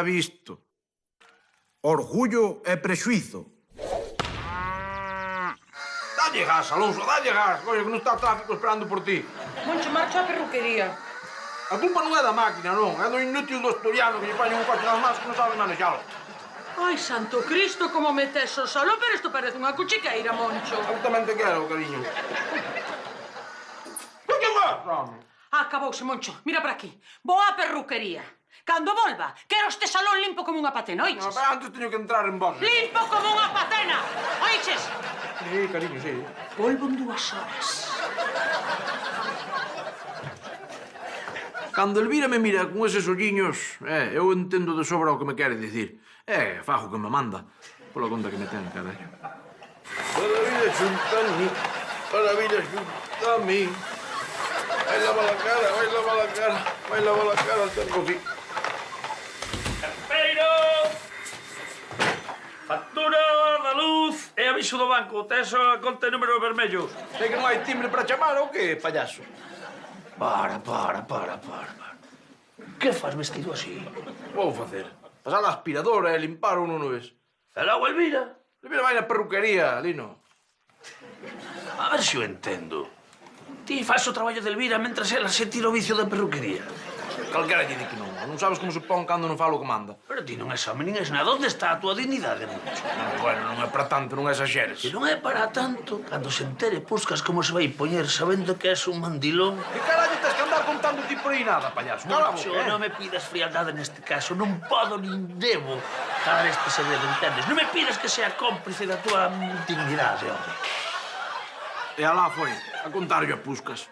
xa visto. Orgullo e prexuizo. Dalle gas, Alonso, dalle gas. Coño, que non está o tráfico esperando por ti. Moncho, marcha á perruquería. A culpa non é da máquina, non. É do inútil do asturiano que lle pañen un coche das más que non sabe manexalo. Ai, santo Cristo, como metes o salo, pero isto parece unha cuchiqueira, Moncho. Eu tamén te quero, cariño. Que vas, home? Acabouse, Moncho. Mira para aquí. Vou á perruquería. Cando volva, quero este salón limpo como unha patena, oiches? No, pero antes teño que entrar en vos. Limpo como unha patena, oiches? Sí, cariño, sí. Volvo en 2 horas. Cando Elvira me mira con eses olliños, eu entendo de sobra o que me quere dicir. Fajo que me manda. Pola conta que me ten, carallo. Para a vida xunta a mí, para a vida xunta a mí. Vai lavar a cara, vai lavar a cara, vai lavar a cara, tengo que... Carteiro! Factura da luz e aviso do banco. Tes a conta e número vermellos. Sei que non hai timbre para chamar ou que, payaso? Para. Que faz vestido así? Vou facer. Pasar a aspiradora e limpar un non ves. E logo Elvira? Elvira vai na perruquería, Lino. A ver se o entendo. Ti faz o traballo de Elvira mentras ela se tira o vicio da perruquería. Calquera lle di que non. Non sabes como se pon cando non falo o que manda. Pero ti non és home, nin és nada. Onde está a tua dignidade, Moncho? Bueno, non é para tanto, non exageres. Se non é para tanto, cando se entere Puscas como se vai poñer sabendo que és un mandilón... Que carallo tens que andar contando ti por aí nada, payaso? Cala a Moncho, boca, non me pidas frialdade neste caso. Non podo nin debo dar este segredo, entendes? Non me pidas que sea cómplice da tua dignidade, home. E alá foi, a contarlle a Puscas.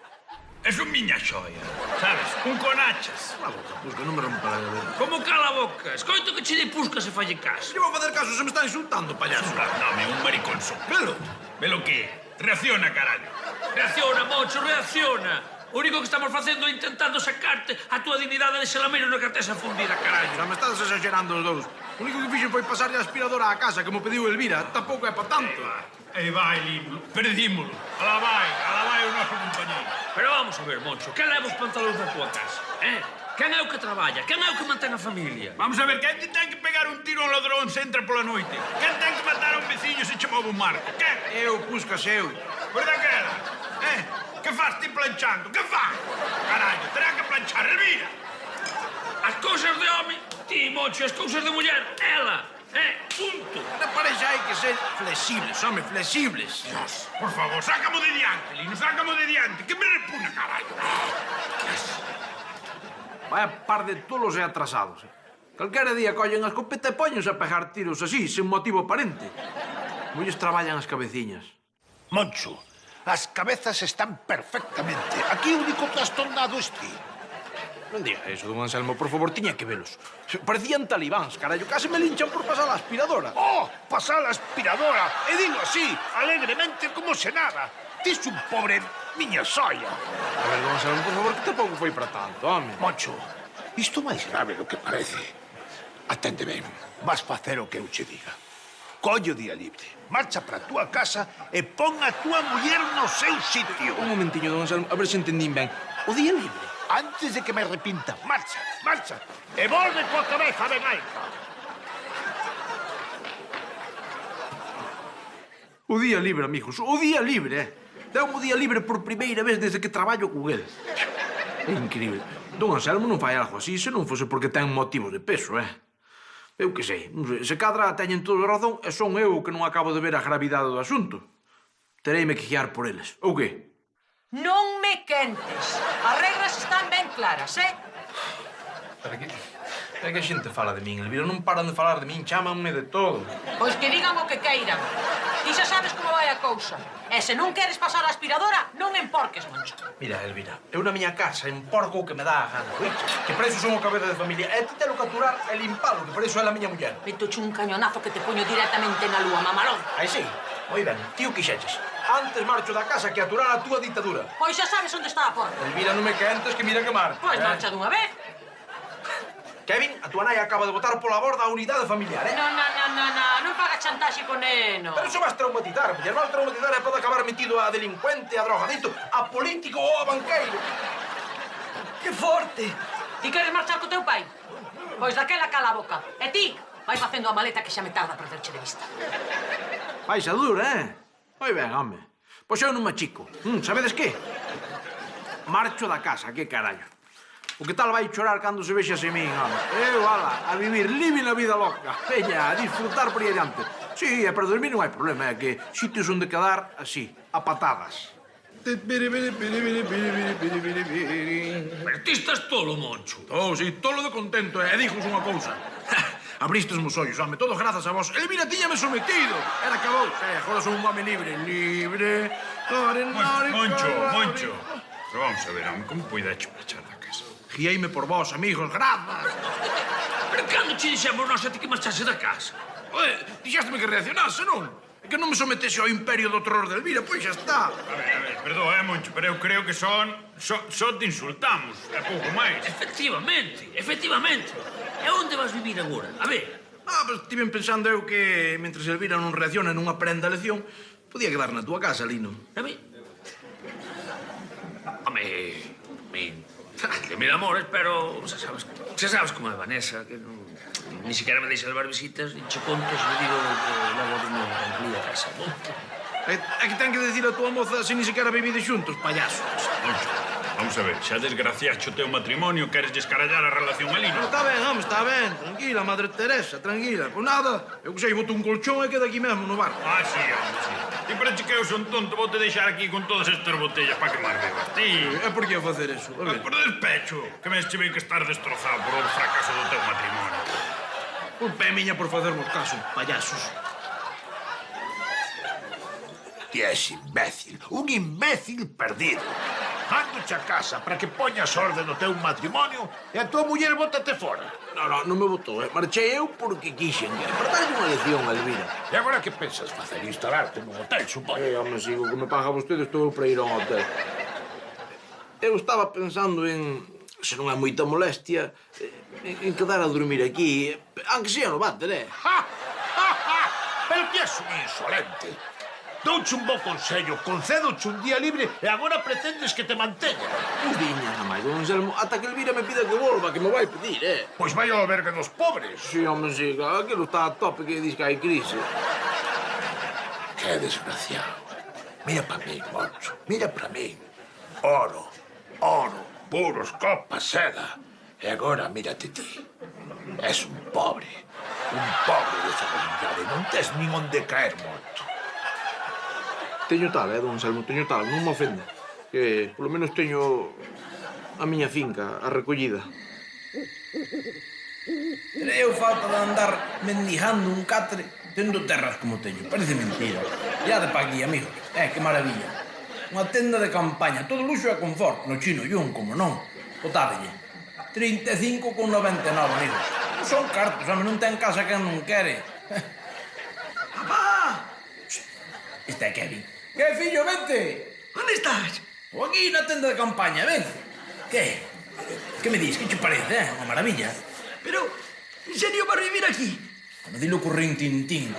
Es un miña xoia, sabes? Un conachas. Cala a boca, Puscas, non me rompa la cabeza. Como cala a boca? Escoito que che di Puscas e falle caso. Lle vou facer caso, se me está insultando, payaso. Dame un mariconso. Velo. Velo que? Reacciona, carallo. Reacciona, Moncho, reacciona. O único que estamos facendo é intentando sacarte a tua dignidade de xelameiro no que tes a fundida, carallo. Xa me estás exagerando os dous. O único que fixen foi pasarlle a aspiradora á casa, que mo pediu Elvira. Tampouco é para tanto. Aí vai, Lino. Perdímolo. Alá vai o noso compañeiro. Pero vamos a ver, Moncho, quen leva os pantalóns da tua casa? Quen é o que traballa? Quen é o que mantén a familia? Vamos a ver, quen te ten que pegar un tiro a un ladrón se entra pola noite? Quen ten que matar a un veciño se che move un marco? Quen? Eu, Puscas, eu. Verdad que era? Que faz ti planchando? Que faz? Carallo, terá que planchar, Elvira. As cousas de home, ti, Moncho, as cousas de muller, ela. Punto. Na pareja hai que ser flexibles, home, flexibles. Dios, por favor, sácamo de diante, Lino, sácamo de diante, que me repugna, carallo. Vaya par de tolos e atrasados. Calquera día collen a escopeta e poñense a pegar tiros así, sen motivo aparente. Mulles traballan as cabeciñas. Moncho, as cabezas están perfectamente. Aquí o único trastornado es ti. Non diga eso, don Anselmo, por favor, tiña que velos. Parecían talibáns, carallo, case me linchan por pasar a aspiradora. ¡Oh! Pasar a aspiradora! E digo así, alegremente como se nada. Tis un pobre miña soia. A ver, don Anselmo, por favor, que tampouco foi para tanto, home. Moncho, isto máis grave do que parece. Atende ben, vas facer o que eu che diga. Colle o día libre, marcha para a túa casa e pon a túa muller no seu sitio. Un momentiño, don Anselmo, a ver se entendín ben. O día libre? Antes de que me arrepinta, marcha, marcha. E volve coa cabeza ben alta. O día libre, amigos, o día libre, Deu-me o día libre por primeira vez desde que traballo con el. É incrível. Don Anselmo non fai algo así se non fose porque ten motivos de peso, Eu que sei, se cadra teñen toda a razón e son eu que non acabo de ver a gravidade do asunto. Tereime que guiar por eles, ou que? Non me quentes. As regras están ben claras, Pero que a xente fala de min, Elvira, non paran de falar de min, chámanme de todo. Pois que digan o que queiran. Ti xa sabes como vai a cousa. E se non queres pasar a aspiradora, non emporques, Moncho. Mira, Elvira, eu na miña casa emporco o que me dá a gana, oiches? Que para iso son o cabeza de familia. E ti telo que aturar e limpalo, que para iso é a miña muller. Metoche un cañonazo que te poño directamente na lúa, mamalón. Aí sí, moi ben, tío quixeches. Antes marcho da casa que aturar a túa ditadura. Pois xa sabes onde está a porta. Elvira, non me quentes que mira que marcho. Pois marcha dunha vez. Kevin, a túa nai acaba de botar pola borda a unidade familiar, Non paga chantaxe con neno. Pero iso vas traumatizar, muller, vas traumatizar e pode acabar metido a delincuente, a drogadito, a político ou a banqueiro. Que forte. Ti queres marchar co teu pai? Pois daquela cala a boca. E ti, vai facendo a maleta que xa me tarda a perderche de vista. Vais a dura, Moi ben, home. Pois eu non me achico. Sabedes que? Marcho da casa, que carallo. O que tal vai chorar cando se vexe a min, home? Eu, ala, a vivir libre na vida loca. Veña, a disfrutar por aí adiante. Sí, e para dormir non hai problema, é que sitios onde quedar así, a patadas. Pero ti estás tolo, Moncho. Oh, sí, tolo de contento, e dixos unha cousa. Abristes os ollos, home, todo grazas a vos. Elvira tiñame sometido. Era acabou. Agora son un home libre. Libre. Moncho. Pero vamos a ver, home, como poideche marchar da casa? Guieime por vos, amigos, grazas. Pero cando che dixemos nós a ti que marchase da casa? Oye, dixésteme que reaccionase, non? É que non me sometese ao imperio do terror de Elvira, pois xa está. A ver, perdón, Moncho, pero eu creo que só te insultamos, é pouco máis. Efectivamente. E onde vas vivir agora? A ver. Pero estive pensando eu que, mentre Elvira non reacciona e non aprenda a lección, podía quedar na túa casa, Lino. A mí? Home, de mil amores, pero xa sabes como é Vanessa, que ni siquiera me deixa levar visitas, ni che conto se le digo que levo a dormir tranquila a casa, non? É que ten que decir a túa moza se ni sequera vivides xuntos, payasos. Moncho, vamos a ver, xa desgraciaste o teu matrimonio, queres descarallar a relación ali, non? Está ben, home, está ben. Tranquila, Madre Teresa, tranquila. Pois nada, eu que sei, boto un colchón e queda aquí mesmo no bar. Ah, sí, home, sí. Ti parece que eu son tonto, vou te deixar aquí con todas estas botellas para quemar vivas. Ti... É por que a facer eso? A ver. Por despecho, que ves che ben que estar destrozado por o fracaso do teu matrimonio. Culpa é miña por facervos caso, payasos. Ti és imbécil, un imbécil perdido. Mándoche a casa para que poñas orde no teu matrimonio e a tua muller bótate fora. Non me botou, Marchei eu porque quixen. Para darlle unha lección a Elvira. E agora que pensas facer? Instalarte nun hotel, supoño? Home, sigo que me paga vostede, estou para ir a un hotel. Eu estaba pensando en, se non é moita molestia, en quedar a dormir aquí, aunque sea no váter, Pero que és un insolente. Douche un bo consello, concédoche un día libre e agora pretendes que te manteña. Un diña, máis, don Anselmo, ata que Elvira me pida que volva, que me vai pedir, Pois vai ao albergue dos pobres. Si, home, si, aquilo está a tope que dis que hai crise. Que desgraciado. Mira para mí, Moncho, mira para mí. Oro, puros copas, seda. E agora mírate ti. És un pobre de familiaridade. Non tes nin onde caer morto. Teño tal, don Anselmo, teño tal, non me ofende. Que, polo menos, teño a miña finca, a recollida. Eu falta de andar mendigando un catre tendo terras como teño. Parece mentira. Ya de pa aquí, amigos. Que maravilla. Unha tenda de campaña, todo luxo e confort. No Chino Yun, como non. Botádelle. 35,99, amigos. Non son cartos, home, non ten casa quen non quere. Papá! Este é Kevin. Que, fillo, vente! Onde estás? O aquí na tenda de campaña, ven. Que? Que me dis? Que che parece, Unha maravilla. Pero, en serio vas vivir aquí? Como dilo co rintintín.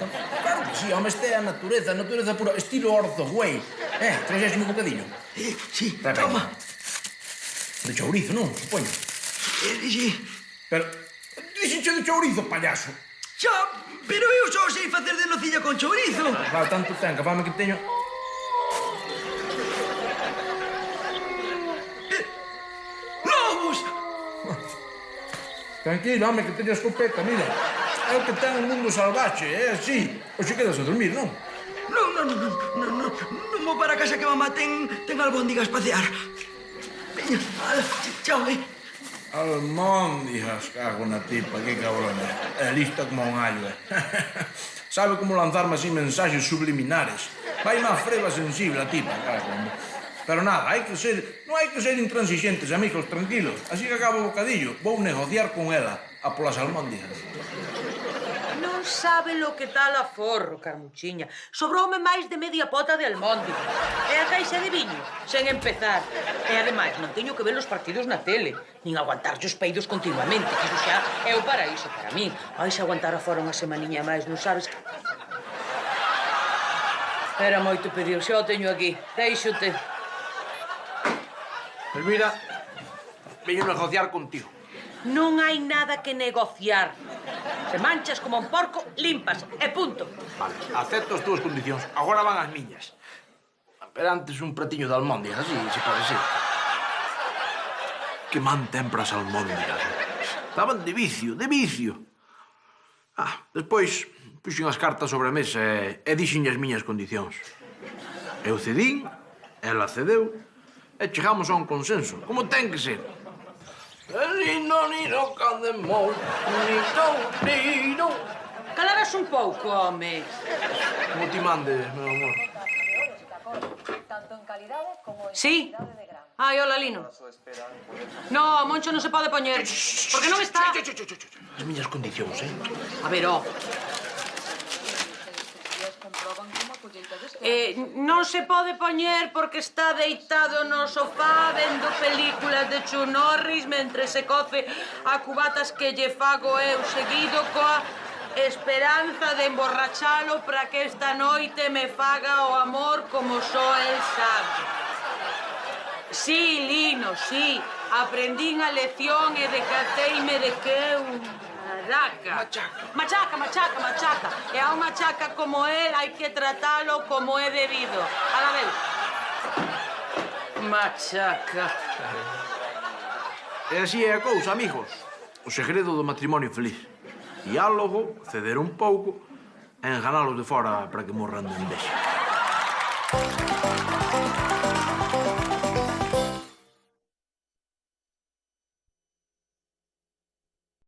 Claro que sí, home, este é a natureza pura, estilo Orzo Güey. Traxes un bocadillo? Sí, Trae, toma. De chourizo, non? Supoño. Sí. Pero, dixenche de chourizo, payaso. Xa, pero eu só sei facer de nocilla con chourizo. Claro, tanto ten, que fame que teño... Lobos! Tranquilo, home, que teño a escopeta, mira. É o que ten o mundo salvaxe, é así. Oxe, quedas a dormir, non? Non vou para casa que mamá ten albóndigas para cear. Veña, chao, Almóndigas, cago na tipa, que cabrón, lista como un allo, Sabe como lanzarme así mensaxes subliminares. Vai má freba sensible a tipa, cago. Pero nada, non hai que ser intransixentes, amigos, tranquilos. Así que acabo o bocadillo, vou negociar con ela, a polas almóndigas. Non sabe lo que tal a forro, Carmuchiña. Sobroume máis de media pota de almóndiga. E a caixa de viño, sen empezar. E ademais, non teño que ver os partidos na tele, nin aguantar os peidos continuamente, que iso xa é o paraíso para min. Vais aguantar afora unha semaniña máis, non sabes? Era moito pedir, xa o teño aquí. Deixote. Elvira, veño negociar contigo. Non hai nada que negociar. Se manchas como un porco, limpas, e punto. Vale, acepto as túas condicións. Agora van as miñas. Pero antes un pratiño de almóndigas, así, se pode ser. Que man ten para as almóndigas. Estaban de vicio, de vicio. Despois puxen as cartas sobre a mesa e dixen as miñas condicións. Eu cedín, ela cedeu, e chegamos a un consenso, como ten que ser. Calaras un pouco, home. Como ti mandes, meu amor. Tanto en calidades como en Sí? cantidades de gramos. Ai, hola, Lino. No, Moncho non se pode poñer, porque non está... As miñas condicións, A ver, ó. Estudios comproban como a colleitades Non se pode poñer porque está deitado no sofá vendo películas de Chuck Norris mentre se coce a cubatas que lle fago eu seguido coa esperanza de emborrachalo para que esta noite me faga o amor como só el sabe. Sí, Lino, sí, aprendín a lección e decateime de que eu... Machaca. E a un machaca como él hai que tratalo como é debido. A la vez. Machaca. E así é a cousa, amigos. O segredo do matrimonio feliz. Diálogo, ceder un pouco e enganalos de fora para que morran de envexa.